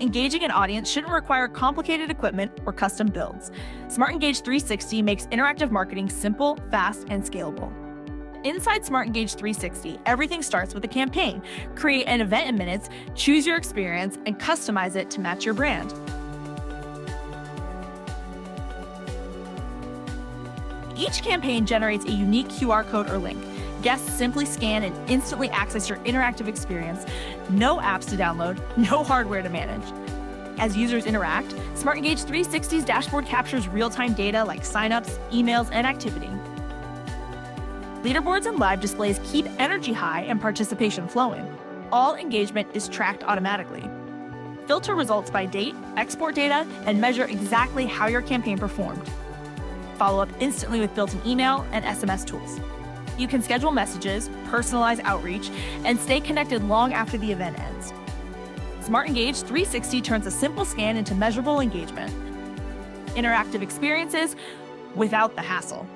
Engaging an audience shouldn't require complicated equipment or custom builds. Smart Engage 360 makes interactive marketing simple, fast, and scalable. Inside Smart Engage 360, everything starts with a campaign. Create an event in minutes, choose your experience, and customize it to match your brand. Each campaign generates a unique QR code or link. Guests simply scan and instantly access your interactive experience. No apps to download, no hardware to manage. As users interact, Smart Engage 360's dashboard captures real-time data like signups, emails, and activity. Leaderboards and live displays keep energy high and participation flowing. All engagement is tracked automatically. Filter results by date, export data, and measure exactly how your campaign performed. Follow up instantly with built-in email and SMS tools. You can schedule messages, personalize outreach, and stay connected long after the event ends. Smart Engage 360 turns a simple scan into measurable engagement. Interactive experiences without the hassle.